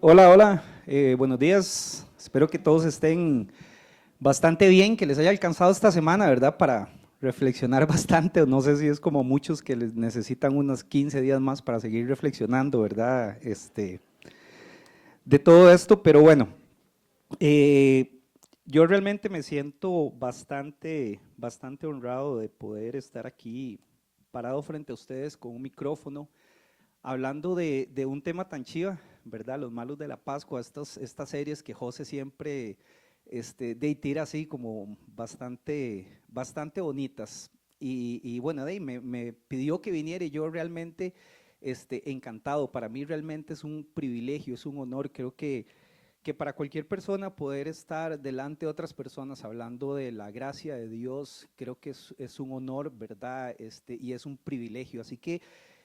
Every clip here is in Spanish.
Hola, hola, buenos días. Espero que todos estén bastante bien, que les haya alcanzado esta semana, ¿verdad? Para reflexionar bastante. No sé si es como muchos que les necesitan unos 15 días más para seguir reflexionando, ¿verdad? De todo esto, pero bueno, eh, yo realmente me siento bastante honrado de poder estar aquí parado frente a ustedes con un micrófono hablando de un tema tan chiva, ¿verdad? Los malos de la Pascua, estas series que José siempre tira así como bastante bonitas. Y bueno, me pidió que viniera y yo realmente encantado. Para mí realmente es un privilegio, es un honor. Creo que para cualquier persona poder estar delante de otras personas hablando de la gracia de Dios, creo que es un honor, ¿verdad? Y es un privilegio. Así que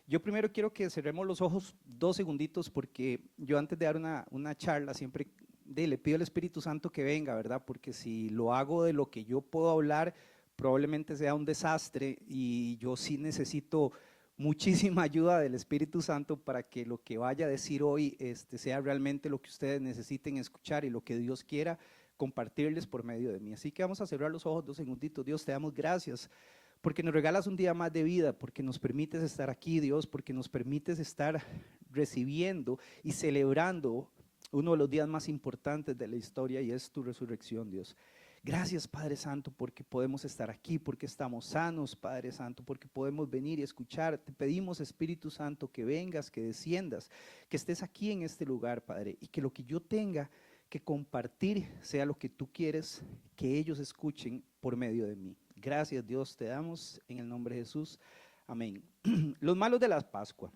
yo primero quiero que cerremos los ojos 2 segunditos porque yo antes de dar una charla siempre le pido al Espíritu Santo que venga, ¿verdad? Porque si lo hago de lo que yo puedo hablar, probablemente sea un desastre y yo sí necesito muchísima ayuda del Espíritu Santo para que lo que vaya a decir hoy sea realmente lo que ustedes necesiten escuchar y lo que Dios quiera compartirles por medio de mí. Así que vamos a cerrar los ojos 2 segunditos. Dios, te damos gracias porque nos regalas un día más de vida, porque nos permites estar aquí, Dios, porque nos permites estar recibiendo y celebrando uno de los días más importantes de la historia y es tu resurrección, Dios. Gracias, Padre Santo, porque podemos estar aquí, porque estamos sanos, Padre Santo, porque podemos venir y escuchar. Te pedimos, Espíritu Santo, que vengas, que desciendas, que estés aquí en este lugar, Padre, y que lo que yo tenga que compartir sea lo que tú quieres que ellos escuchen por medio de mí. Gracias, Dios, te damos en el nombre de Jesús. Amén. Los malos de la Pascua.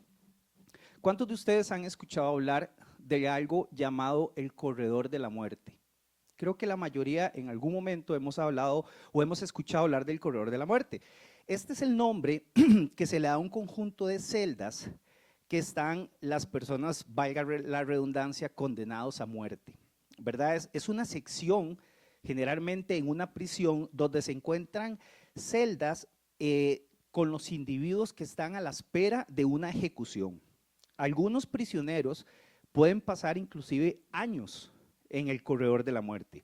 ¿Cuántos de ustedes han escuchado hablar de algo llamado el corredor de la muerte? Creo que la mayoría en algún momento hemos hablado o hemos escuchado hablar del corredor de la muerte. Este es el nombre que se le da a un conjunto de celdas que están las personas, valga la redundancia, condenados a muerte. ¿Verdad? Es una sección generalmente en una prisión donde se encuentran celdas con los individuos que están a la espera de una ejecución. Algunos prisioneros pueden pasar inclusive años en el corredor de la muerte.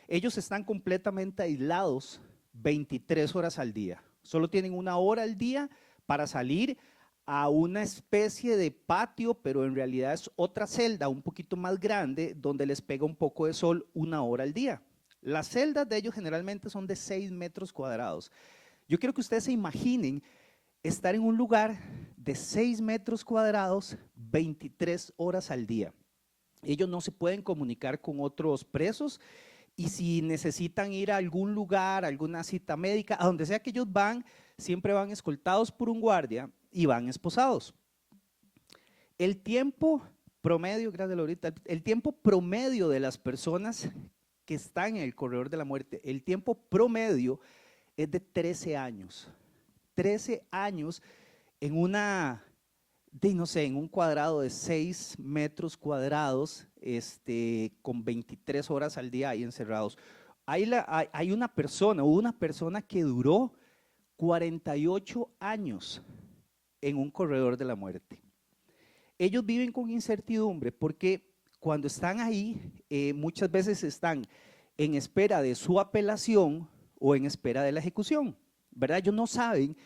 Ellos están completamente aislados 23 horas al día. Solo tienen 1 hora al día para salir a una especie de patio, pero en realidad es otra celda un poquito más grande donde les pega un poco de sol 1 hora al día. Las celdas de ellos generalmente son de 6 metros cuadrados. Yo quiero que ustedes se imaginen estar en un lugar de 6 metros cuadrados 23 horas al día. Ellos no se pueden comunicar con otros presos y si necesitan ir a algún lugar, a alguna cita médica, a donde sea que ellos van, siempre van escoltados por un guardia y van esposados. El tiempo promedio, gracias Lorita, el tiempo promedio de las personas que están en el corredor de la muerte, el tiempo promedio es de 13 años. 13 años en no sé, en un cuadrado de 6 metros cuadrados, con 23 horas al día ahí encerrados. Hay hubo una persona que duró 48 años en un corredor de la muerte. Ellos viven con incertidumbre porque cuando están ahí, muchas veces están en espera de su apelación o en espera de la ejecución, ¿verdad? Ellos no saben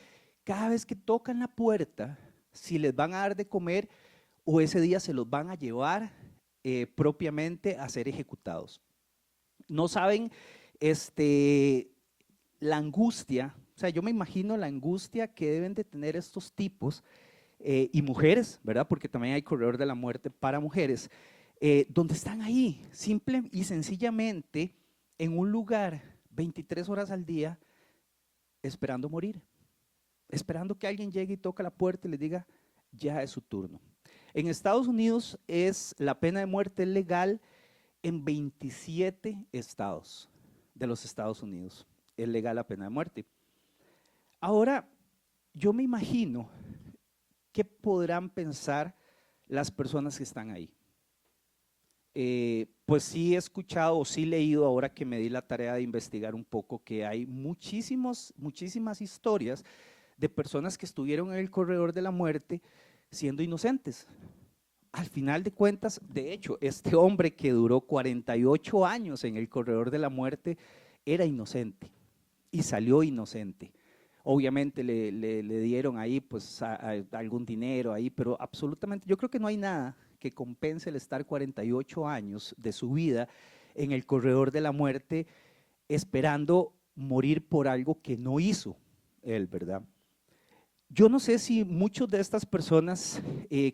cada vez que tocan la puerta si les van a dar de comer o ese día se los van a llevar propiamente a ser ejecutados. No saben la angustia, o sea, yo me imagino la angustia que deben de tener estos tipos y mujeres, ¿verdad? Porque también hay corredor de la muerte para mujeres, donde están ahí, simple y sencillamente, en un lugar 23 horas al día, esperando morir, esperando que alguien llegue y toque la puerta y les diga, ya es su turno. En Estados Unidos la pena de muerte es legal en 27 estados de los Estados Unidos. Es legal la pena de muerte. Ahora, yo me imagino qué podrán pensar las personas que están ahí. Pues sí he escuchado o sí he leído ahora que me di la tarea de investigar un poco que hay muchísimas historias de personas que estuvieron en el corredor de la muerte siendo inocentes. al final de cuentas, de hecho, este hombre que duró 48 años en el corredor de la muerte era inocente y salió inocente. Obviamente le dieron ahí pues algún dinero ahí, pero absolutamente, yo creo que no hay nada que compense el estar 48 años de su vida en el corredor de la muerte esperando morir por algo que no hizo él, ¿verdad? Yo no sé si muchas de estas personas,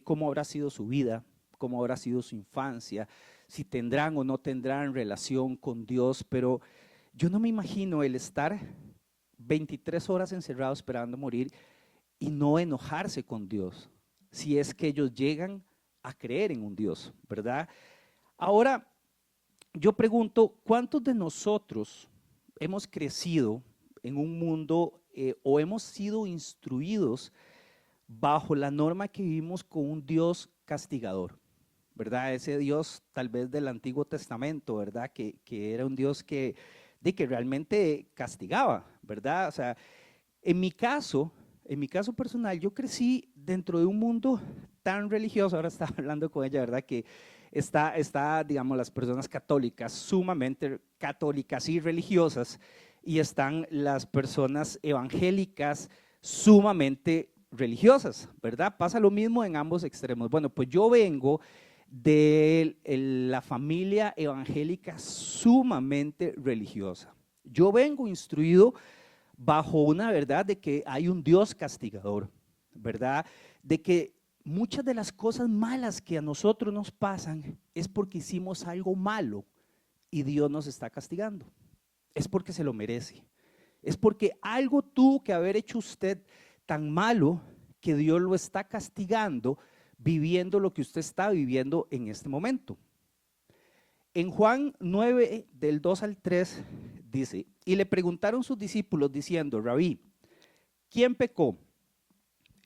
cómo habrá sido su vida, cómo habrá sido su infancia, si tendrán o no tendrán relación con Dios, pero yo no me imagino el estar 23 horas encerrado esperando morir y no enojarse con Dios, si es que ellos llegan a creer en un Dios, ¿verdad? Ahora, yo pregunto, ¿cuántos de nosotros hemos crecido en un mundo o hemos sido instruidos bajo la norma que vivimos con un Dios castigador? ¿Verdad? Ese Dios tal vez del Antiguo Testamento, ¿verdad? Que era un Dios que realmente castigaba, ¿verdad? O sea, en mi caso personal, yo crecí dentro de un mundo tan religioso, ahora estaba hablando con ella, ¿verdad? Que digamos, las personas católicas, sumamente católicas y religiosas, y están las personas evangélicas sumamente religiosas, ¿verdad? Pasa lo mismo en ambos extremos. Bueno, pues yo vengo de la familia evangélica sumamente religiosa. Yo vengo instruido bajo una verdad de que hay un Dios castigador, ¿verdad? De que muchas de las cosas malas que a nosotros nos pasan es porque hicimos algo malo y Dios nos está castigando. Es porque se lo merece. Es porque algo tuvo que haber hecho usted tan malo que Dios lo está castigando viviendo lo que usted está viviendo en este momento. En Juan 9, del 2 al 3, dice, y le preguntaron sus discípulos diciendo, Rabí, ¿quién pecó,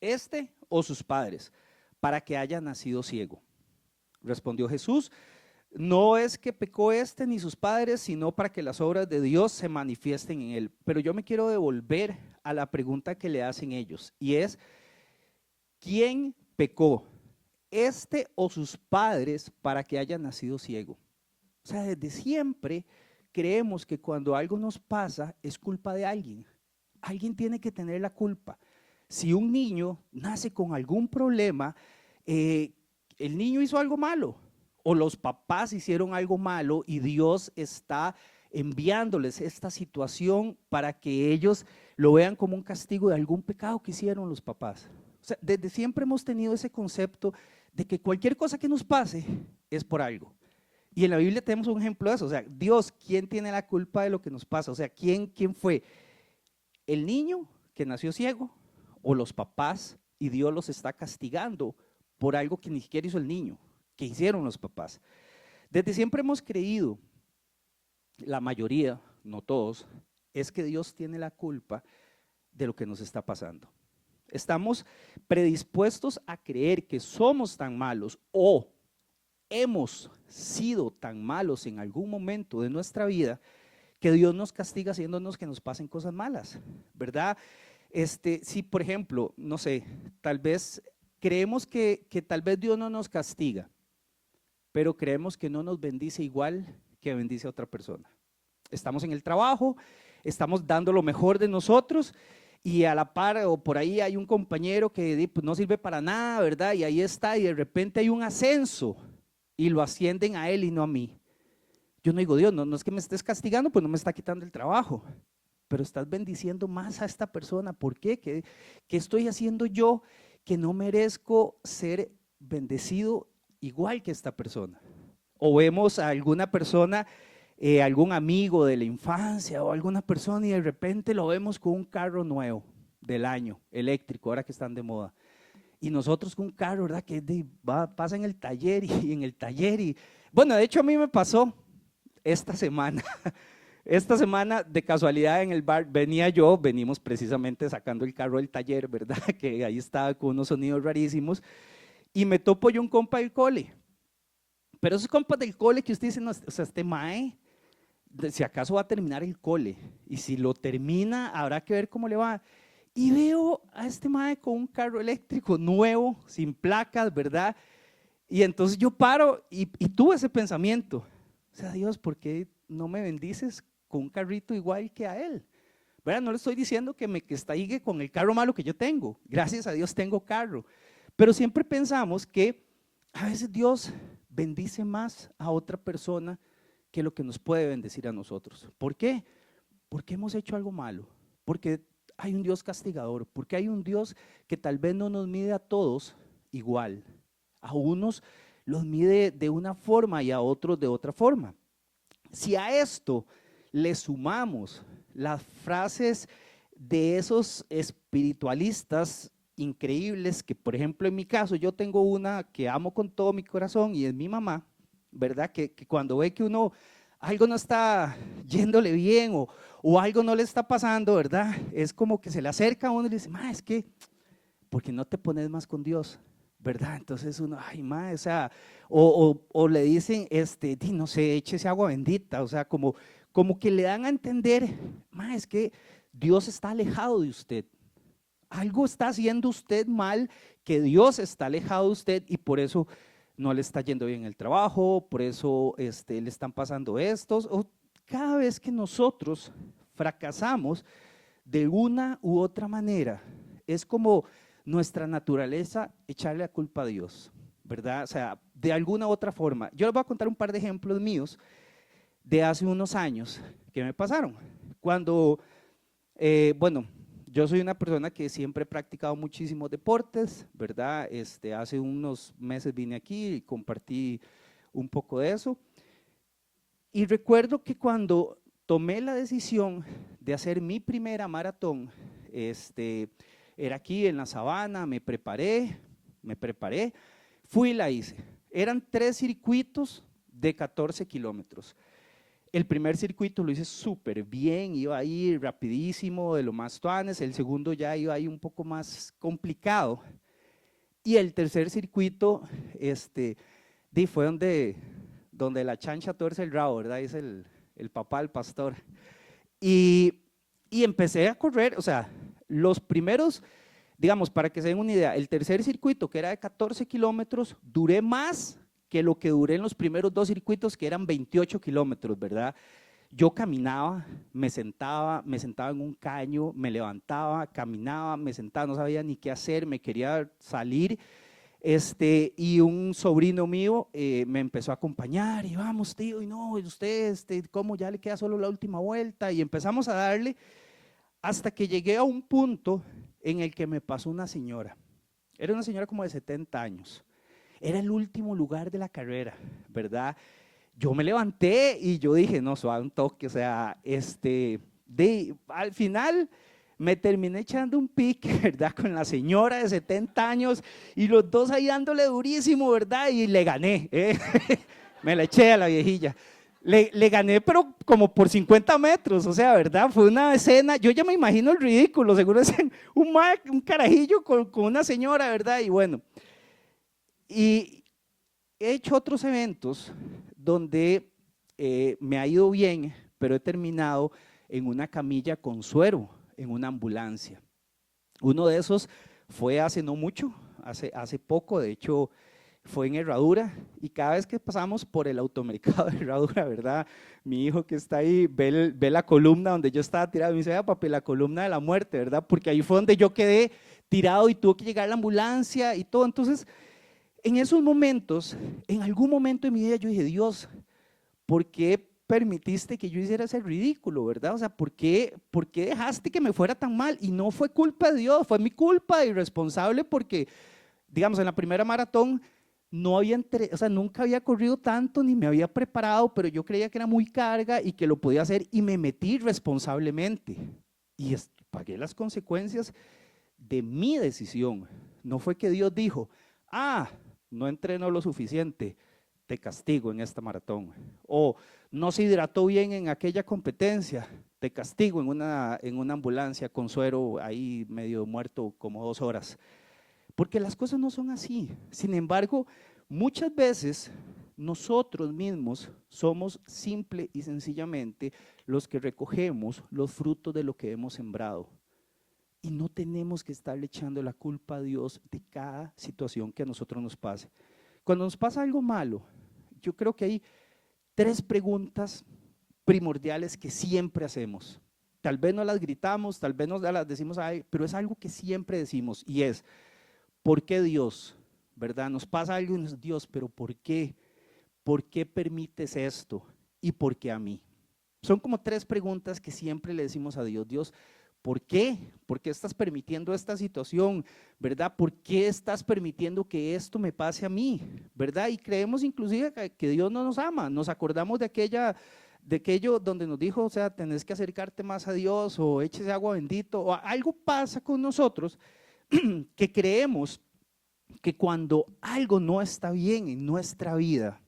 este o sus padres, para que haya nacido ciego? Respondió Jesús, no es que pecó este ni sus padres, sino para que las obras de Dios se manifiesten en él. Pero yo me quiero devolver a la pregunta que le hacen ellos, y es, ¿quién pecó, este o sus padres, para que haya nacido ciego? O sea, desde siempre creemos que cuando algo nos pasa es culpa de alguien. Alguien tiene que tener la culpa. Si un niño nace con algún problema, el niño hizo algo malo o los papás hicieron algo malo y Dios está enviándoles esta situación para que ellos lo vean como un castigo de algún pecado que hicieron los papás. O sea, desde siempre hemos tenido ese concepto de que cualquier cosa que nos pase es por algo. Y en la Biblia tenemos un ejemplo de eso, o sea, Dios, ¿quién tiene la culpa de lo que nos pasa? O sea, ¿quién fue? ¿El niño que nació ciego o los papás y Dios los está castigando por algo que ni siquiera hizo el niño, que hicieron los papás? Desde siempre hemos creído, la mayoría, no todos, es que Dios tiene la culpa de lo que nos está pasando. Estamos predispuestos a creer que somos tan malos o hemos sido tan malos en algún momento de nuestra vida que Dios nos castiga haciéndonos que nos pasen cosas malas, ¿verdad? Si por ejemplo, no sé, tal vez creemos que tal vez Dios no nos castiga, pero creemos que no nos bendice igual que bendice a otra persona. Estamos en el trabajo, estamos dando lo mejor de nosotros y a la par o por ahí hay un compañero que pues, no sirve para nada, ¿verdad? Y ahí está y de repente hay un ascenso y lo ascienden a él y no a mí. Yo no digo, Dios, no es que me estés castigando, pues no me está quitando el trabajo, pero estás bendiciendo más a esta persona. ¿Por qué? ¿Qué estoy haciendo yo que no merezco ser bendecido igual que esta persona? O vemos a alguna persona, algún amigo de la infancia o alguna persona y de repente lo vemos con un carro nuevo del año, eléctrico, ahora que están de moda. Y nosotros con un carro, ¿verdad? Que pasa en el taller y en el taller. Y bueno, de hecho a mí me pasó esta semana. Esta semana de casualidad en el bar venimos precisamente sacando el carro del taller, ¿verdad? Que ahí estaba con unos sonidos rarísimos. Y me topo yo un compa del cole. Pero esos compas del cole que usted dice, no, o sea, este mae, si acaso va a terminar el cole. Y si lo termina, habrá que ver cómo le va. Y veo a este mae con un carro eléctrico nuevo, sin placas, ¿verdad? Y entonces yo paro y tuve ese pensamiento, o sea, Dios, ¿por qué no me bendices con un carrito igual que a él? ¿Verdad? No le estoy diciendo que me castigue con el carro malo que yo tengo, gracias a Dios tengo carro, pero siempre pensamos que a veces Dios bendice más a otra persona que lo que nos puede bendecir a nosotros. ¿Por qué? Porque hemos hecho algo malo, porque hay un Dios castigador, porque hay un Dios que tal vez no nos mide a todos igual. A unos los mide de una forma y a otros de otra forma. Si a esto le sumamos las frases de esos espiritualistas increíbles, que por ejemplo en mi caso yo tengo una que amo con todo mi corazón y es mi mamá, ¿verdad? Que cuando ve que uno algo no está yéndole bien o algo no le está pasando, ¿verdad? Es como que se le acerca a uno y le dice, ma, es que, ¿por qué no te pones más con Dios? ¿Verdad? Entonces uno, ay, ma, o sea, o le dicen, no sé, échese agua bendita, o sea, como que le dan a entender, ma, es que Dios está alejado de usted. Algo está haciendo usted mal, que Dios está alejado de usted y por eso no le está yendo bien el trabajo, por eso le están pasando estos. O cada vez que nosotros fracasamos de una u otra manera, es como nuestra naturaleza echarle la culpa a Dios, ¿verdad? O sea, de alguna u otra forma. Yo les voy a contar un par de ejemplos míos de hace unos años que me pasaron. Cuando, bueno, yo soy una persona que siempre he practicado muchísimos deportes, ¿verdad? Hace unos meses vine aquí y compartí un poco de eso. Y recuerdo que cuando tomé la decisión de hacer mi primera maratón, era aquí en la sabana, me preparé, fui y la hice. Eran 3 circuitos de 14 kilómetros. El primer circuito lo hice súper bien, iba ahí rapidísimo, de lo más tuanes. El segundo ya iba ahí un poco más complicado. Y el tercer circuito, fue donde la chancha tuerce el rabo, ¿verdad? Dice el papá del pastor. Y, y empecé a correr, o sea, los primeros, digamos, para que se den una idea, el tercer circuito, que era de 14 kilómetros, duré más que lo que duré en los primeros 2 circuitos, que eran 28 kilómetros, ¿verdad? Yo caminaba, me sentaba en un caño, me levantaba, caminaba, me sentaba, no sabía ni qué hacer, me quería salir. Y un sobrino mío me empezó a acompañar y vamos, tío, y no, usted, ¿cómo ya le queda solo la última vuelta? Y empezamos a darle hasta que llegué a un punto en el que me pasó una señora. Era una señora como de 70 años. Era el último lugar de la carrera, ¿verdad? Yo me levanté y yo dije, no, suave un toque, o sea, al final me terminé echando un pique, ¿verdad? Con la señora de 70 años y los dos ahí dándole durísimo, ¿verdad? Y le gané, ¿eh? Me la eché a la viejilla. Le gané, pero como por 50 metros, o sea, ¿verdad? Fue una escena, yo ya me imagino el ridículo, seguro es un carajillo con una señora, ¿verdad? Y bueno, y he hecho otros eventos donde me ha ido bien, pero he terminado en una camilla con suero, en una ambulancia. Uno de esos fue hace no mucho, hace poco, de hecho fue en Herradura, y cada vez que pasamos por el automercado de Herradura, ¿verdad? Mi hijo que está ahí ve la columna donde yo estaba tirado y me dice, vea papi, la columna de la muerte, ¿verdad? Porque ahí fue donde yo quedé tirado y tuvo que llegar la ambulancia y todo. Entonces, en esos momentos, en algún momento de mi vida yo dije, Dios, ¿por qué permitiste que yo hiciera ese ridículo, verdad? O sea, ¿por qué dejaste que me fuera tan mal? Y no fue culpa de Dios, fue mi culpa de irresponsable porque, digamos, en la primera maratón no había, o sea, nunca había corrido tanto ni me había preparado, pero yo creía que era muy carga y que lo podía hacer y me metí responsablemente. Y pagué las consecuencias de mi decisión. No fue que Dios dijo, ah, no entrenó lo suficiente, te castigo en esta maratón. O no se hidrató bien en aquella competencia, te castigo en una ambulancia con suero ahí medio muerto como 2 horas. Porque las cosas no son así. Sin embargo, muchas veces nosotros mismos somos simple y sencillamente los que recogemos los frutos de lo que hemos sembrado. Y no tenemos que estarle echando la culpa a Dios de cada situación que a nosotros nos pase. Cuando nos pasa algo malo, yo creo que hay tres preguntas primordiales que siempre hacemos. Tal vez no las gritamos, tal vez no las decimos, ay, pero es algo que siempre decimos y es, ¿por qué Dios? ¿Verdad? Nos pasa algo y nos dice, Dios, pero ¿por qué? ¿Por qué permites esto? ¿Y por qué a mí? Son como tres preguntas que siempre le decimos a Dios. Dios, ¿por qué? ¿Por qué estás permitiendo esta situación? ¿Verdad? ¿Por qué estás permitiendo que esto me pase a mí? ¿Verdad? Y creemos inclusive que Dios no nos ama. Nos acordamos de aquello donde nos dijo, o sea, tenés que acercarte más a Dios o échese agua bendito o algo pasa con nosotros que creemos que cuando algo no está bien en nuestra vida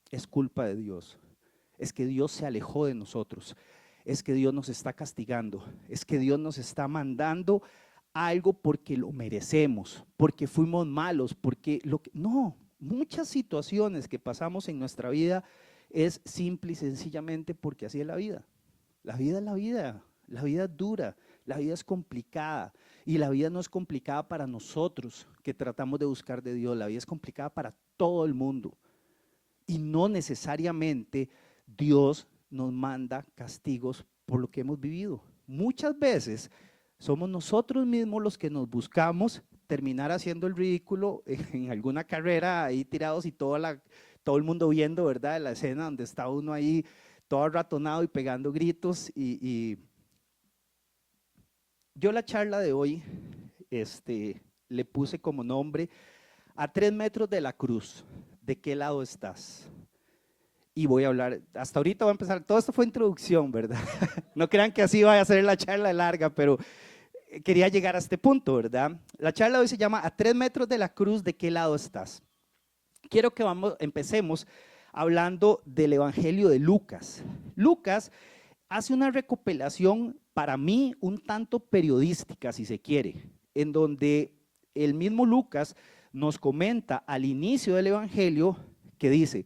es culpa de Dios. Es que Dios se alejó de nosotros, es que Dios nos está castigando, es que Dios nos está mandando algo porque lo merecemos, porque fuimos malos, porque no, muchas situaciones que pasamos en nuestra vida es simple y sencillamente porque así es la vida. La vida es la vida, la vida es dura, la vida es complicada y la vida no es complicada para nosotros que tratamos de buscar de Dios, la vida es complicada para todo el mundo y no necesariamente Dios nos manda castigos por lo que hemos vivido. Muchas veces somos nosotros mismos los que nos buscamos terminar haciendo el ridículo en alguna carrera ahí tirados y todo el mundo viendo, ¿verdad? La escena donde está uno ahí todo ratonado y pegando gritos. Y yo la charla de hoy le puse como nombre a 3 metros de la cruz, ¿de qué lado estás? Y voy a hablar, hasta ahorita voy a empezar, todo esto fue introducción, ¿verdad? No crean que así vaya a ser la charla larga, pero quería llegar a este punto, ¿verdad? La charla hoy se llama A 3 metros de la cruz, ¿de qué lado estás? Quiero que empecemos hablando del Evangelio de Lucas. Lucas hace una recopilación para mí un tanto periodística, si se quiere, en donde el mismo Lucas nos comenta al inicio del Evangelio que dice,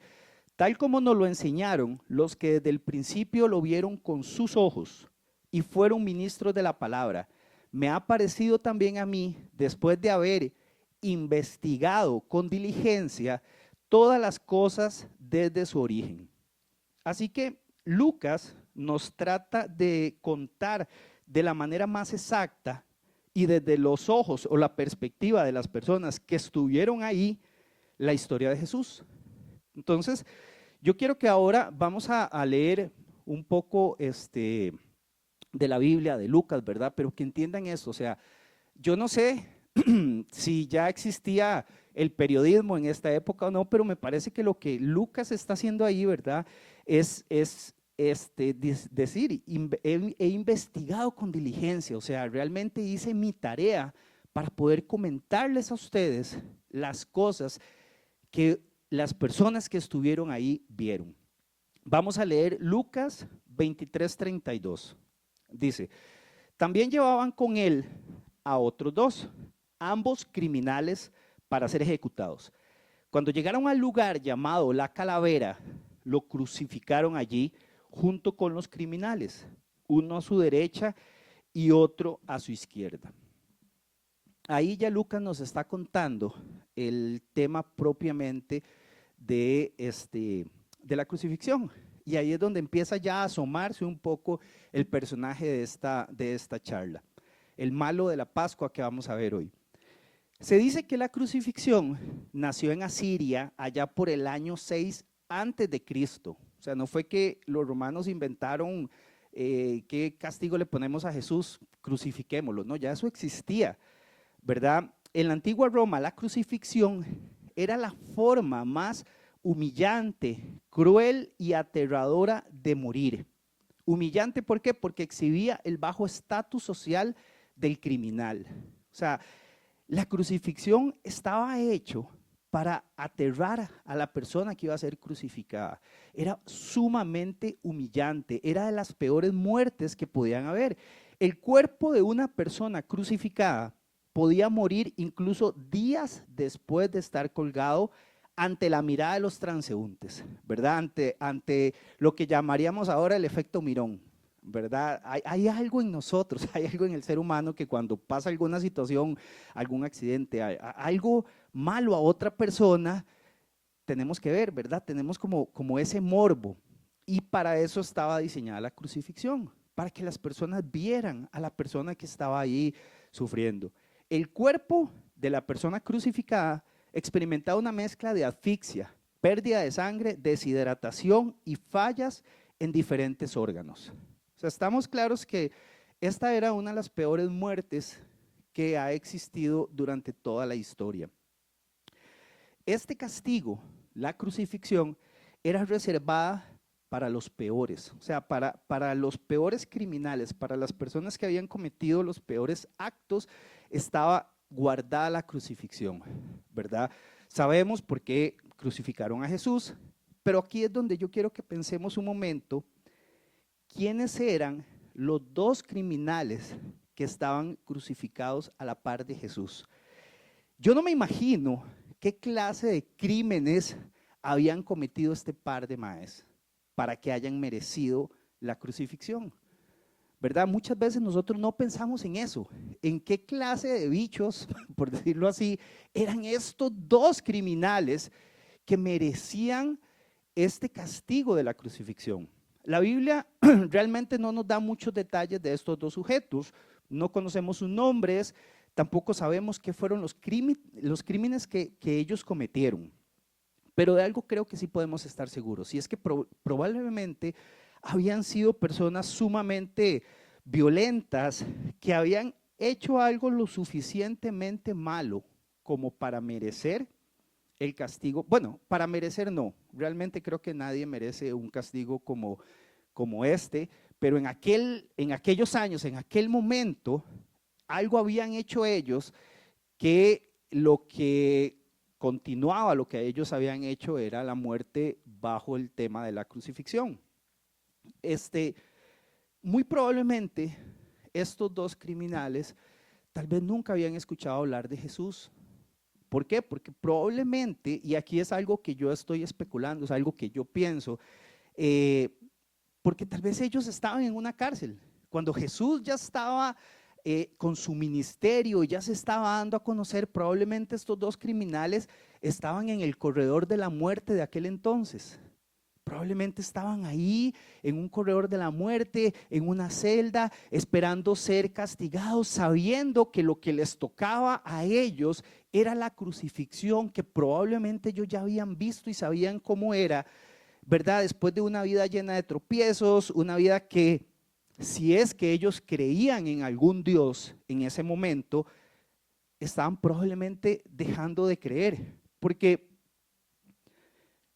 tal como nos lo enseñaron los que desde el principio lo vieron con sus ojos y fueron ministros de la palabra, me ha parecido también a mí, después de haber investigado con diligencia todas las cosas desde su origen. Así que Lucas nos trata de contar de la manera más exacta y desde los ojos o la perspectiva de las personas que estuvieron ahí la historia de Jesús. Entonces, yo quiero que ahora vamos a leer un poco de la Biblia, de Lucas, ¿verdad? Pero que entiendan esto, o sea, yo no sé si ya existía el periodismo en esta época o no, pero me parece que lo que Lucas está haciendo ahí, ¿verdad? Es decir, he investigado con diligencia, o sea, realmente hice mi tarea para poder comentarles a ustedes las cosas que las personas que estuvieron ahí vieron. Vamos a leer Lucas 23:32. Dice, también llevaban con él a otros dos, ambos criminales para ser ejecutados. Cuando llegaron al lugar llamado La Calavera, lo crucificaron allí junto con los criminales, uno a su derecha y otro a su izquierda. Ahí ya Lucas nos está contando el tema propiamente de la crucifixión. Y ahí es donde empieza ya a asomarse un poco el personaje de esta charla, el malo de la Pascua que vamos a ver hoy. Se dice que la crucifixión nació en Asiria allá por el año 6 antes de Cristo. O sea, no fue que los romanos inventaron qué castigo le ponemos a Jesús, crucifiquémoslo, no, ya eso existía, ¿verdad? En la antigua Roma la crucifixión era la forma más humillante, cruel y aterradora de morir. Humillante, ¿por qué? Porque exhibía el bajo estatus social del criminal. O sea, la crucifixión estaba hecho para aterrar a la persona que iba a ser crucificada. Era sumamente humillante, era de las peores muertes que podían haber. El cuerpo de una persona crucificada podía morir incluso días después de estar colgado ante la mirada de los transeúntes, ¿verdad? Ante lo que llamaríamos ahora el efecto Mirón, ¿verdad? Hay algo en nosotros, hay algo en el ser humano que cuando pasa alguna situación, algún accidente, algo malo a otra persona, tenemos que ver, ¿verdad? Tenemos como ese morbo. Y para eso estaba diseñada la crucifixión, para que las personas vieran a la persona que estaba ahí sufriendo. El cuerpo de la persona crucificada experimentaba una mezcla de asfixia, pérdida de sangre, deshidratación y fallas en diferentes órganos. O sea, estamos claros que esta era una de las peores muertes que ha existido durante toda la historia. Este castigo, la crucifixión, era reservada para los peores, o sea, para los peores criminales, para las personas que habían cometido los peores actos, estaba guardada la crucifixión, ¿verdad? Sabemos por qué crucificaron a Jesús, pero aquí es donde yo quiero que pensemos un momento, ¿quiénes eran los dos criminales que estaban crucificados a la par de Jesús? Yo no me imagino qué clase de crímenes habían cometido este par de maes para que hayan merecido la crucifixión, ¿verdad? Muchas veces nosotros no pensamos en eso, en qué clase de bichos, por decirlo así, eran estos dos criminales que merecían este castigo de la crucifixión. La Biblia realmente no nos da muchos detalles de estos dos sujetos, no conocemos sus nombres, tampoco sabemos qué fueron los crímenes que ellos cometieron. Pero de algo creo que sí podemos estar seguros, y es que probablemente habían sido personas sumamente violentas que habían hecho algo lo suficientemente malo como para merecer el castigo. Bueno, para merecer no, realmente creo que nadie merece un castigo como este, pero en aquellos años, en aquel momento, algo habían hecho ellos que lo que continuaba, lo que ellos habían hecho era la muerte bajo el tema de la crucifixión. Muy probablemente estos dos criminales tal vez nunca habían escuchado hablar de Jesús. ¿Por qué? Porque probablemente, y aquí es algo que yo estoy especulando, es algo que yo pienso, porque tal vez ellos estaban en una cárcel. Cuando Jesús ya estaba con su ministerio y ya se estaba dando a conocer, probablemente estos dos criminales estaban en el corredor de la muerte de aquel entonces. Probablemente estaban ahí en un corredor de la muerte, en una celda, esperando ser castigados, sabiendo que lo que les tocaba a ellos era la crucifixión, que probablemente ellos ya habían visto y sabían cómo era, ¿verdad? Después de una vida llena de tropiezos, una vida que, si es que ellos creían en algún Dios en ese momento, estaban probablemente dejando de creer, porque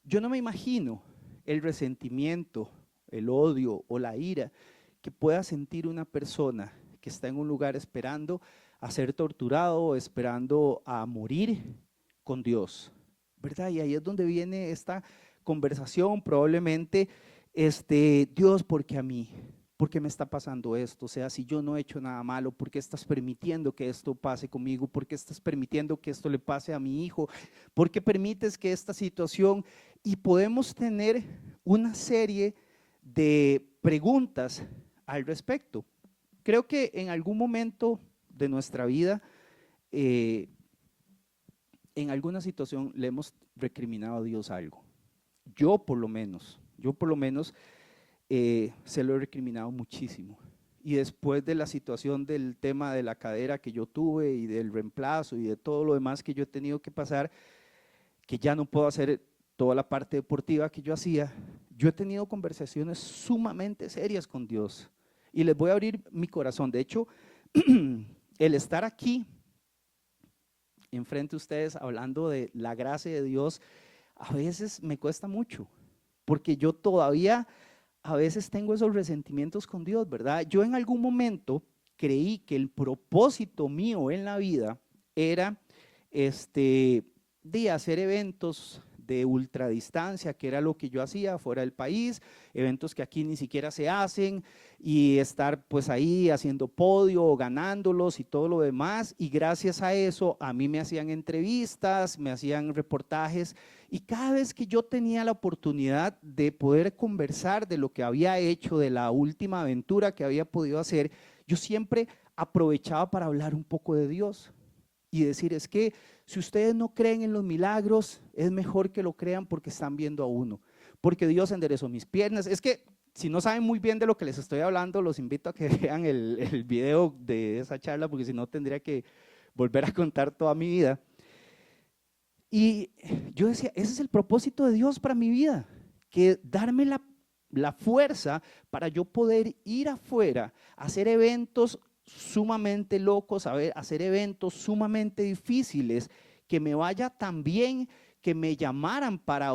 yo no me imagino el resentimiento, el odio o la ira que pueda sentir una persona que está en un lugar esperando a ser torturado, esperando a morir con Dios, ¿verdad? Y ahí es donde viene esta conversación, probablemente, Dios, ¿por qué a mí? ¿Por qué me está pasando esto? O sea, si yo no he hecho nada malo, ¿por qué estás permitiendo que esto pase conmigo? ¿Por qué estás permitiendo que esto le pase a mi hijo? ¿Por qué permites que esta situación? Y podemos tener una serie de preguntas al respecto. Creo que en algún momento de nuestra vida, en alguna situación le hemos recriminado a Dios algo. Yo por lo menos se lo he recriminado muchísimo. Y después de la situación del tema de la cadera que yo tuve y del reemplazo y de todo lo demás que yo he tenido que pasar, que ya no puedo hacer toda la parte deportiva que yo hacía, yo he tenido conversaciones sumamente serias con Dios. Y les voy a abrir mi corazón. De hecho, el estar aquí enfrente de ustedes hablando de la gracia de Dios, a veces me cuesta mucho, porque yo todavía a veces tengo esos resentimientos con Dios, ¿verdad? Yo en algún momento creí que el propósito mío en la vida era de hacer eventos de ultradistancia, que era lo que yo hacía fuera del país, eventos que aquí ni siquiera se hacen, y estar pues ahí haciendo podio, ganándolos y todo lo demás, y gracias a eso a mí me hacían entrevistas, me hacían reportajes, y cada vez que yo tenía la oportunidad de poder conversar de lo que había hecho, de la última aventura que había podido hacer, yo siempre aprovechaba para hablar un poco de Dios y decir, es que si ustedes no creen en los milagros, es mejor que lo crean porque están viendo a uno, porque Dios enderezó mis piernas. Es que si no saben muy bien de lo que les estoy hablando, los invito a que vean el video de esa charla, porque si no tendría que volver a contar toda mi vida. Y yo decía, ese es el propósito de Dios para mi vida, que darme la fuerza para yo poder ir afuera, hacer eventos sumamente locos, hacer eventos sumamente difíciles, que me vaya tan bien, que me llamaran para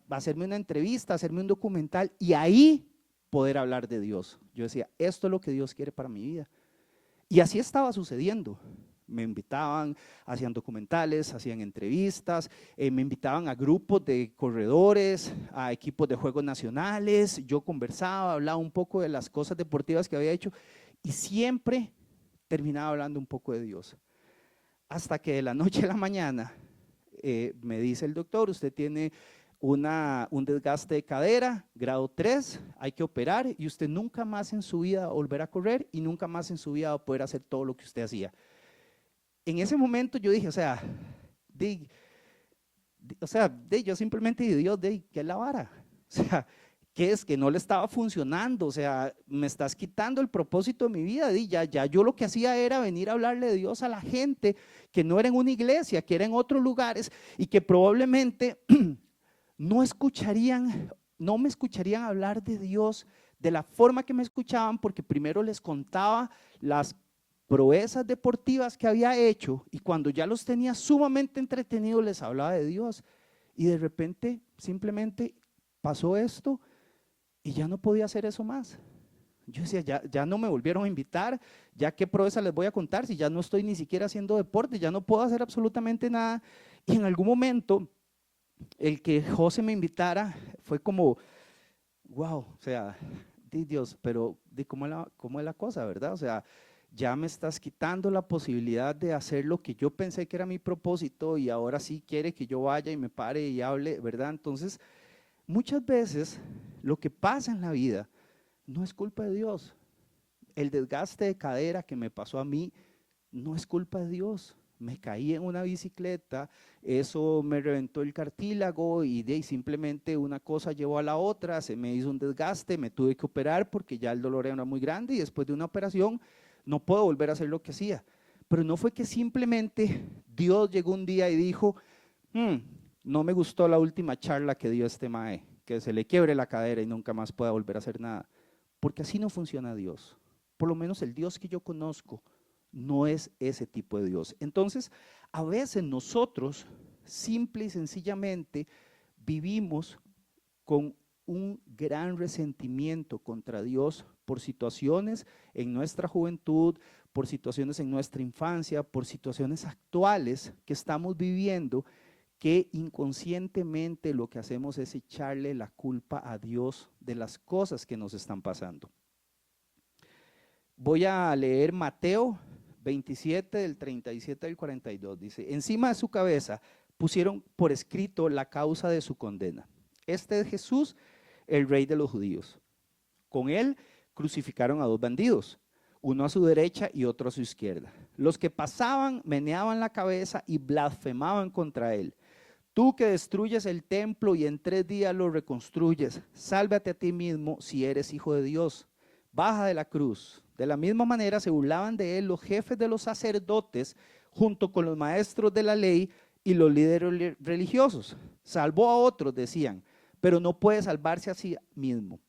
hacerme una entrevista, hacerme un documental y ahí poder hablar de Dios. Yo decía, esto es lo que Dios quiere para mi vida. Y así estaba sucediendo. Me invitaban, hacían documentales, hacían entrevistas, me invitaban a grupos de corredores, a equipos de juegos nacionales, yo conversaba, hablaba un poco de las cosas deportivas que había hecho y siempre terminaba hablando un poco de Dios. Hasta que de la noche a la mañana me dice el doctor, usted tiene un desgaste de cadera, grado 3, hay que operar y usted nunca más en su vida va a volver a correr y nunca más en su vida va a poder hacer todo lo que usted hacía. En ese momento yo dije, yo simplemente dije, Dios, ¿qué es la vara? O sea, ¿qué es? Que no le estaba funcionando, o sea, me estás quitando el propósito de mi vida. Ya yo lo que hacía era venir a hablarle de Dios a la gente que no era en una iglesia, que era en otros lugares y que probablemente no me escucharían hablar de Dios de la forma que me escuchaban, porque primero les contaba las proezas deportivas que había hecho y cuando ya los tenía sumamente entretenidos les hablaba de Dios y de repente simplemente pasó esto y ya no podía hacer eso más. Yo decía, ya no me volvieron a invitar, ya qué proeza les voy a contar si ya no estoy ni siquiera haciendo deporte, ya no puedo hacer absolutamente nada. Y en algún momento el que José me invitara fue como, wow, o sea, Dios, pero ¿cómo es la cosa, verdad? O sea, ya me estás quitando la posibilidad de hacer lo que yo pensé que era mi propósito y ahora sí quiere que yo vaya y me pare y hable, ¿verdad? Entonces, muchas veces lo que pasa en la vida no es culpa de Dios. El desgaste de cadera que me pasó a mí no es culpa de Dios. Me caí en una bicicleta, eso me reventó el cartílago y simplemente una cosa llevó a la otra, se me hizo un desgaste, me tuve que operar porque ya el dolor era muy grande y después de una operación no puedo volver a hacer lo que hacía. Pero no fue que simplemente Dios llegó un día y dijo, no me gustó la última charla que dio este mae, que se le quiebre la cadera y nunca más pueda volver a hacer nada. Porque así no funciona Dios. Por lo menos el Dios que yo conozco no es ese tipo de Dios. Entonces, a veces nosotros simple y sencillamente vivimos con un gran resentimiento contra Dios por situaciones en nuestra juventud, por situaciones en nuestra infancia, por situaciones actuales que estamos viviendo, que inconscientemente lo que hacemos es echarle la culpa a Dios de las cosas que nos están pasando. Voy a leer Mateo 27 del 37 al 42, dice, encima de su cabeza pusieron por escrito la causa de su condena. Este es Jesús, el rey de los judíos. Con él crucificaron a dos bandidos, uno a su derecha y otro a su izquierda. Los que pasaban meneaban la cabeza y blasfemaban contra él. Tú que destruyes el templo y en 3 días lo reconstruyes, sálvate a ti mismo si eres hijo de Dios. Baja de la cruz. De la misma manera se burlaban de él los jefes de los sacerdotes junto con los maestros de la ley y los líderes religiosos. Salvó a otros, decían, pero no puede salvarse a sí mismo.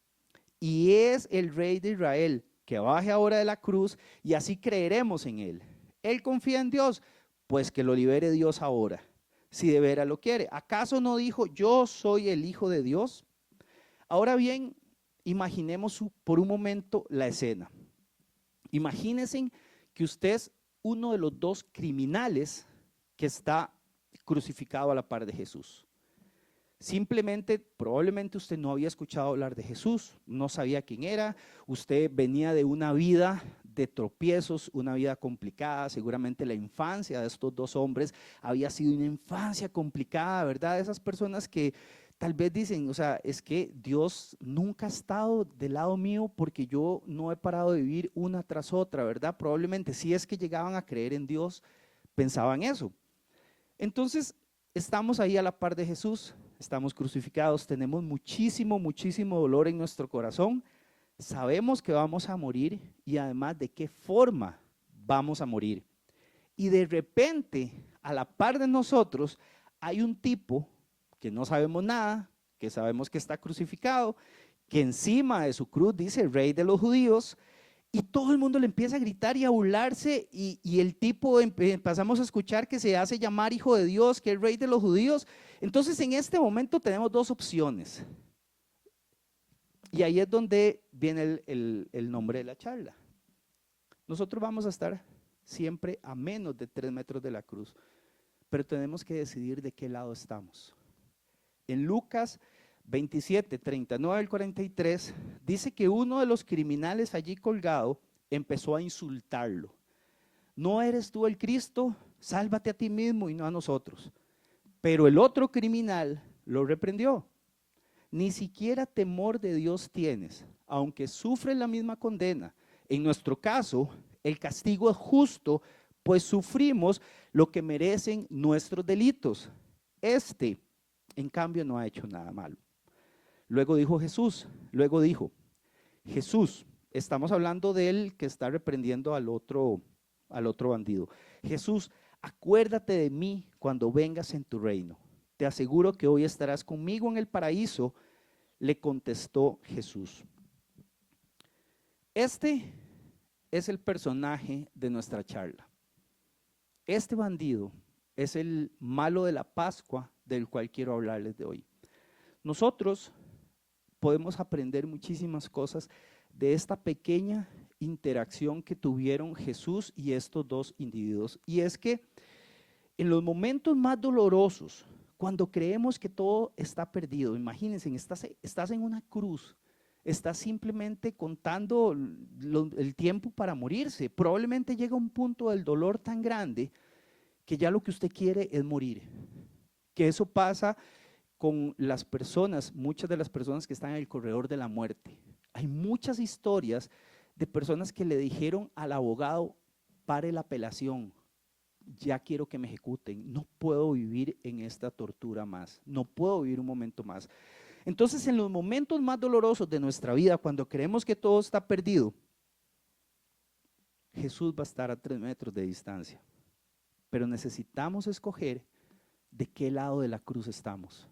Y es el rey de Israel, que baje ahora de la cruz y así creeremos en él. Él confía en Dios, pues que lo libere Dios ahora, si de veras lo quiere. ¿Acaso no dijo, yo soy el Hijo de Dios? Ahora bien, imaginemos por un momento la escena. Imagínense que usted es uno de los dos criminales que está crucificado a la par de Jesús. Simplemente, probablemente usted no había escuchado hablar de Jesús, no sabía quién era, usted venía de una vida de tropiezos, una vida complicada, seguramente la infancia de estos dos hombres había sido una infancia complicada, ¿verdad? Esas personas que tal vez dicen, o sea, es que Dios nunca ha estado del lado mío porque yo no he parado de vivir una tras otra, ¿verdad? Probablemente si es que llegaban a creer en Dios, pensaban eso. Entonces, estamos ahí a la par de Jesús, estamos crucificados, tenemos muchísimo, muchísimo dolor en nuestro corazón, sabemos que vamos a morir y además de qué forma vamos a morir. Y de repente, a la par de nosotros, hay un tipo que no sabemos nada, que sabemos que está crucificado, que encima de su cruz dice Rey de los Judíos, y todo el mundo le empieza a gritar y a burlarse, y el tipo empezamos a escuchar que se hace llamar Hijo de Dios, que es Rey de los Judíos. Entonces en este momento tenemos dos opciones, y ahí es donde viene el nombre de la charla. Nosotros vamos a estar siempre a menos de 3 metros de la cruz, pero tenemos que decidir de qué lado estamos. En Lucas 27, 39 al 43, dice que uno de los criminales allí colgado empezó a insultarlo. ¿No eres tú el Cristo? Sálvate a ti mismo y no a nosotros. Pero el otro criminal lo reprendió. Ni siquiera temor de Dios tienes, aunque sufres la misma condena. En nuestro caso, el castigo es justo, pues sufrimos lo que merecen nuestros delitos. En cambio, no ha hecho nada malo. Luego dijo, Jesús, estamos hablando de él que está reprendiendo al otro bandido. Jesús, acuérdate de mí cuando vengas en tu reino. Te aseguro que hoy estarás conmigo en el paraíso, le contestó Jesús. Este es el personaje de nuestra charla. Este bandido es el malo de la Pascua del cual quiero hablarles de hoy. Nosotros podemos aprender muchísimas cosas de esta pequeña interacción que tuvieron Jesús y estos dos individuos. Y es que en los momentos más dolorosos, cuando creemos que todo está perdido, imagínense, estás en una cruz, estás simplemente contando el tiempo para morirse. Probablemente llega un punto del dolor tan grande que ya lo que usted quiere es morir. Que eso pasa con las personas, muchas de las personas que están en el corredor de la muerte. Hay muchas historias de personas que le dijeron al abogado, pare la apelación, ya quiero que me ejecuten, no puedo vivir en esta tortura más, no puedo vivir un momento más. Entonces, en los momentos más dolorosos de nuestra vida, cuando creemos que todo está perdido, Jesús va a estar a 3 metros de distancia, pero necesitamos escoger de qué lado de la cruz estamos.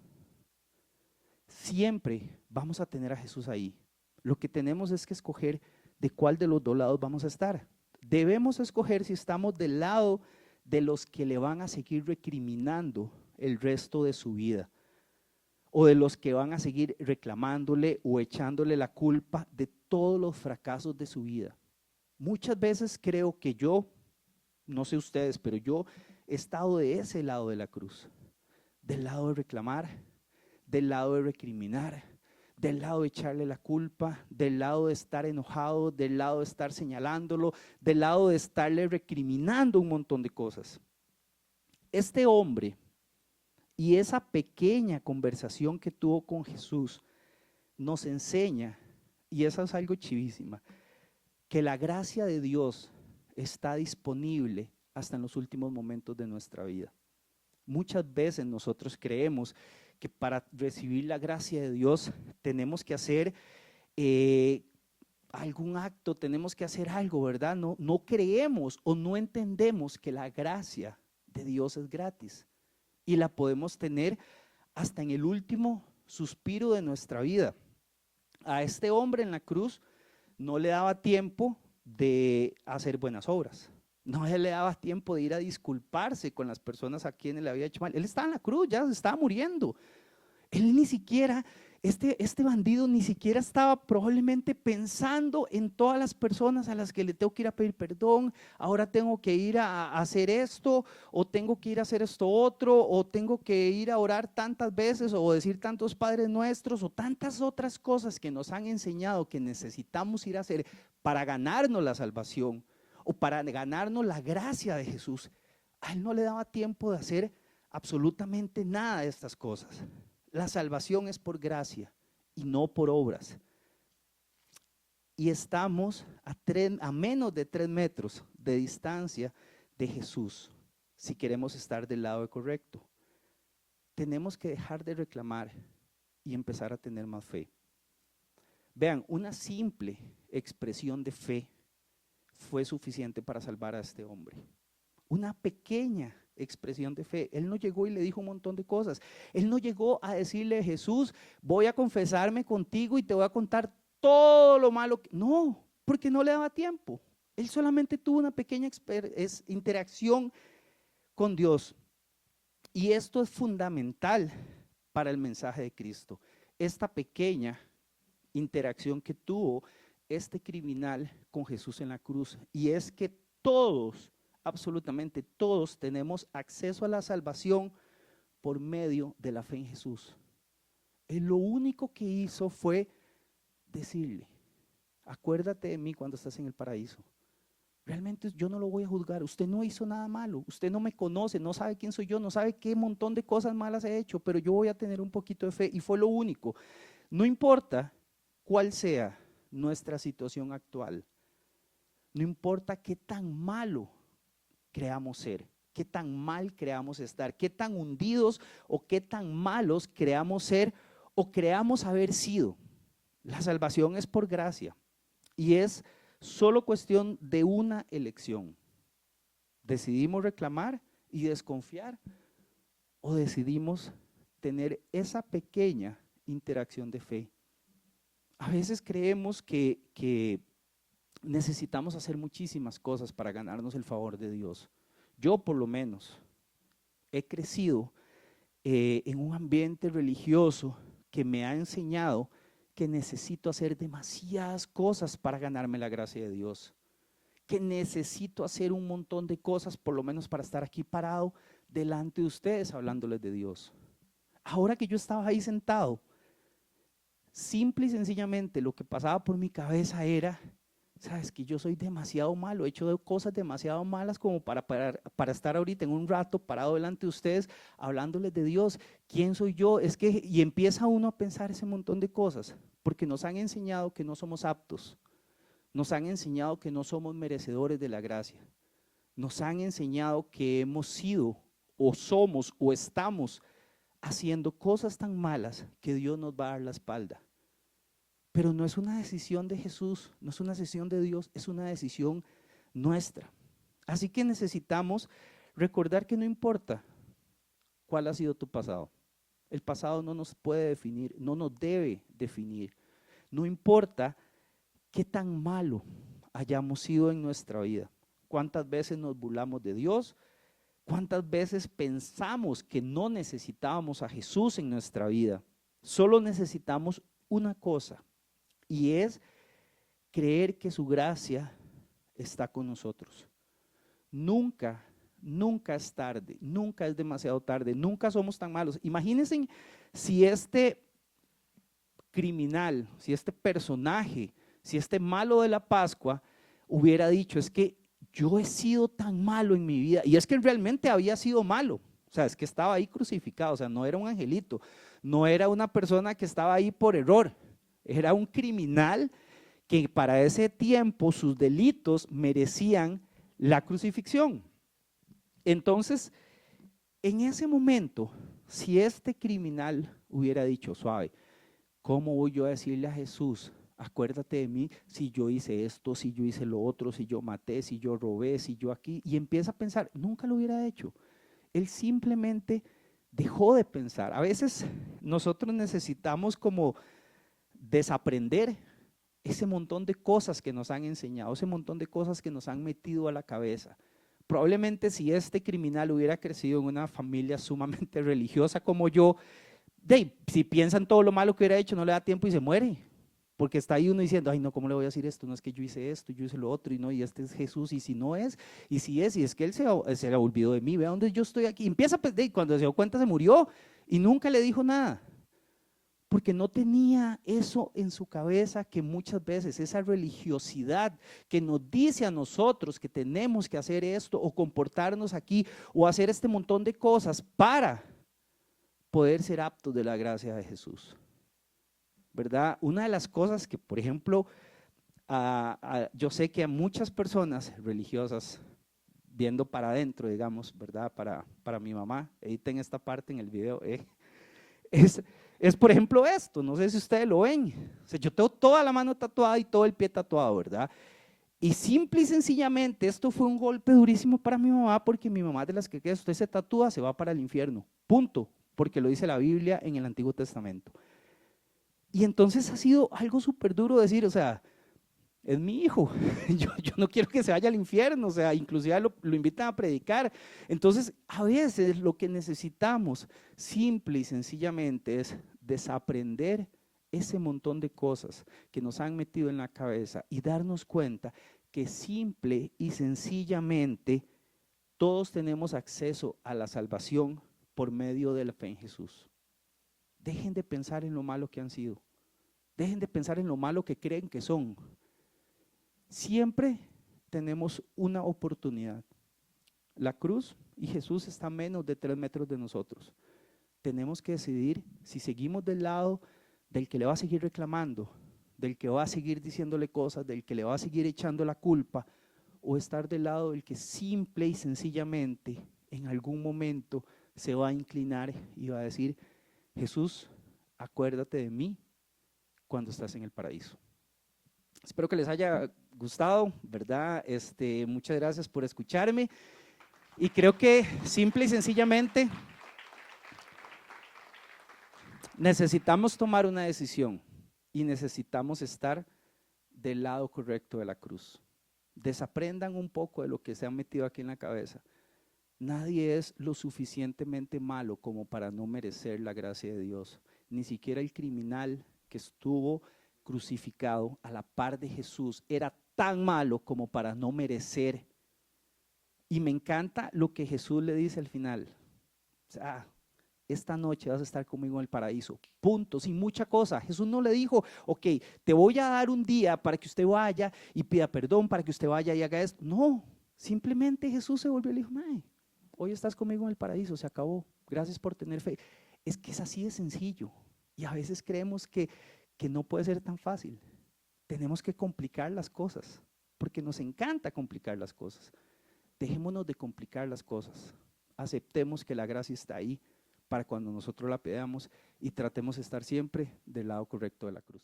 Siempre vamos a tener a Jesús ahí. Lo que tenemos es que escoger de cuál de los dos lados vamos a estar. Debemos escoger si estamos del lado de los que le van a seguir recriminando el resto de su vida, o de los que van a seguir reclamándole o echándole la culpa de todos los fracasos de su vida. Muchas veces creo que yo, no sé ustedes, pero yo he estado de ese lado de la cruz, del lado de reclamar, del lado de recriminar, del lado de echarle la culpa, del lado de estar enojado, del lado de estar señalándolo, del lado de estarle recriminando un montón de cosas. Este hombre y esa pequeña conversación que tuvo con Jesús nos enseña, y eso es algo chivísima, que la gracia de Dios está disponible hasta en los últimos momentos de nuestra vida. Muchas veces nosotros creemos que para recibir la gracia de Dios tenemos que hacer algún acto, tenemos que hacer algo, ¿verdad? No creemos o no entendemos que la gracia de Dios es gratis y la podemos tener hasta en el último suspiro de nuestra vida. A este hombre en la cruz no le daba tiempo de hacer buenas obras. No le daba tiempo de ir a disculparse con las personas a quienes le había hecho mal. Él estaba en la cruz, ya se estaba muriendo. Él ni siquiera, este bandido ni siquiera estaba probablemente pensando en todas las personas a las que le tengo que ir a pedir perdón, ahora tengo que ir a hacer esto, o tengo que ir a hacer esto otro, o tengo que ir a orar tantas veces, o decir tantos Padres Nuestros, o tantas otras cosas que nos han enseñado que necesitamos ir a hacer para ganarnos la salvación, o para ganarnos la gracia de Jesús. A él no le daba tiempo de hacer absolutamente nada de estas cosas. La salvación es por gracia y no por obras. Y estamos a menos de 3 metros de distancia de Jesús. si queremos estar del lado correcto. Tenemos que dejar de reclamar y empezar a tener más fe. Vean, una simple expresión de fe fue suficiente para salvar a este hombre. Una pequeña expresión de fe. Él no llegó y le dijo un montón de cosas. Él no llegó a decirle: Jesús, voy a confesarme contigo y te voy a contar todo lo malo. No, porque no le daba tiempo. Él solamente tuvo una pequeña interacción con Dios. Y esto es fundamental para el mensaje de Cristo. Esta pequeña interacción que tuvo este criminal con Jesús en la cruz. Y es que todos, absolutamente todos, tenemos acceso a la salvación por medio de la fe en Jesús. Él lo único que hizo fue decirle: acuérdate de mí cuando estás en el paraíso. Realmente yo no lo voy a juzgar, usted no hizo nada malo, usted no me conoce, no sabe quién soy yo, no sabe qué montón de cosas malas he hecho, pero yo voy a tener un poquito de fe, y fue lo único. No importa cuál sea nuestra situación actual, no importa qué tan malo creamos ser, qué tan mal creamos estar, qué tan hundidos o qué tan malos creamos ser o creamos haber sido. La salvación es por gracia y es solo cuestión de una elección. ¿Decidimos reclamar y desconfiar o decidimos tener esa pequeña interacción de fe? A veces creemos que necesitamos hacer muchísimas cosas para ganarnos el favor de Dios. Yo, por lo menos, he crecido en un ambiente religioso que me ha enseñado que necesito hacer demasiadas cosas para ganarme la gracia de Dios, que necesito hacer un montón de cosas, por lo menos para estar aquí parado delante de ustedes hablándoles de Dios. Ahora que yo estaba ahí sentado, simple y sencillamente lo que pasaba por mi cabeza era: sabes que yo soy demasiado malo, he hecho cosas demasiado malas como para estar ahorita en un rato parado delante de ustedes hablándoles de Dios. ¿Quién soy yo? Y empieza uno a pensar ese montón de cosas, porque nos han enseñado que no somos aptos, nos han enseñado que no somos merecedores de la gracia, nos han enseñado que hemos sido o somos o estamos haciendo cosas tan malas que Dios nos va a dar la espalda. Pero no es una decisión de Jesús, no es una decisión de Dios, es una decisión nuestra. Así que necesitamos recordar que no importa cuál ha sido tu pasado. El pasado no nos puede definir, no nos debe definir. No importa qué tan malo hayamos sido en nuestra vida. Cuántas veces nos burlamos de Dios, cuántas veces pensamos que no necesitábamos a Jesús en nuestra vida. Solo necesitamos una cosa, y es creer que su gracia está con nosotros. Nunca, nunca es tarde, nunca es demasiado tarde, nunca somos tan malos. Imagínense si este criminal, si este personaje, si este malo de la Pascua hubiera dicho: es que yo he sido tan malo en mi vida, y es que realmente había sido malo. O sea, es que estaba ahí crucificado, o sea, no era un angelito, no era una persona que estaba ahí por error. Era un criminal que para ese tiempo sus delitos merecían la crucifixión. Entonces, en ese momento, si este criminal hubiera dicho: suave, ¿cómo voy yo a decirle a Jesús, acuérdate de mí si yo hice esto, si yo hice lo otro, si yo maté, si yo robé, si yo aquí? Y empieza a pensar, nunca lo hubiera hecho. Él simplemente dejó de pensar. A veces nosotros necesitamos como desaprender ese montón de cosas que nos han enseñado, ese montón de cosas que nos han metido a la cabeza. Probablemente si este criminal hubiera crecido en una familia sumamente religiosa como yo, si piensa en todo lo malo que hubiera hecho, no le da tiempo y se muere, porque está ahí uno diciendo: ay no, ¿cómo le voy a decir esto? No, es que yo hice esto, yo hice lo otro, y no, y este es Jesús, y si no es, y si es, y es que él se le olvidó de mí, vea dónde yo estoy aquí. Y empieza, pues, cuando se dio cuenta se murió y nunca le dijo nada, porque no tenía eso en su cabeza, que muchas veces esa religiosidad que nos dice a nosotros que tenemos que hacer esto o comportarnos aquí o hacer este montón de cosas para poder ser aptos de la gracia de Jesús, ¿verdad? Una de las cosas que, por ejemplo, yo sé que a muchas personas religiosas viendo para adentro, digamos, ¿verdad? Para mi mamá, editen esta parte en el video, es, es por ejemplo esto, no sé si ustedes lo ven, o sea, yo tengo toda la mano tatuada y todo el pie tatuado, ¿verdad? Y simple y sencillamente esto fue un golpe durísimo para mi mamá, porque mi mamá es de las que usted se tatúa, se va para el infierno, punto, porque lo dice la Biblia en el Antiguo Testamento. Y entonces ha sido algo súper duro decir, o sea, es mi hijo, yo no quiero que se vaya al infierno, o sea, inclusive lo invitan a predicar. Entonces, a veces lo que necesitamos, simple y sencillamente, es desaprender ese montón de cosas que nos han metido en la cabeza y darnos cuenta que simple y sencillamente todos tenemos acceso a la salvación por medio de la fe en Jesús. Dejen de pensar en lo malo que han sido, dejen de pensar en lo malo que creen que son. Siempre tenemos una oportunidad. La cruz y Jesús está a menos de 3 metros de nosotros. Tenemos que decidir si seguimos del lado del que le va a seguir reclamando, del que va a seguir diciéndole cosas, del que le va a seguir echando la culpa, o estar del lado del que simple y sencillamente en algún momento se va a inclinar y va a decir: Jesús, acuérdate de mí cuando estás en el paraíso. Espero que les haya gustado, ¿verdad? Muchas gracias por escucharme, y creo que simple y sencillamente necesitamos tomar una decisión y necesitamos estar del lado correcto de la cruz. Desaprendan un poco de lo que se han metido aquí en la cabeza. Nadie es lo suficientemente malo como para no merecer la gracia de Dios. Ni siquiera el criminal que estuvo crucificado a la par de Jesús era tan malo como para no merecer. Y me encanta lo que Jesús le dice al final. O sea, esta noche vas a estar conmigo en el paraíso, punto, sin mucha cosa. Jesús no le dijo, ok, te voy a dar un día para que usted vaya y pida perdón, para que usted vaya y haga esto. No, simplemente Jesús se volvió y le dijo: mae, hoy estás conmigo en el paraíso, se acabó, gracias por tener fe. Es que es así de sencillo, y a veces creemos que no puede ser tan fácil. Tenemos que complicar las cosas, porque nos encanta complicar las cosas. Dejémonos de complicar las cosas, aceptemos que la gracia está ahí para cuando nosotros la pedamos, y tratemos de estar siempre del lado correcto de la cruz.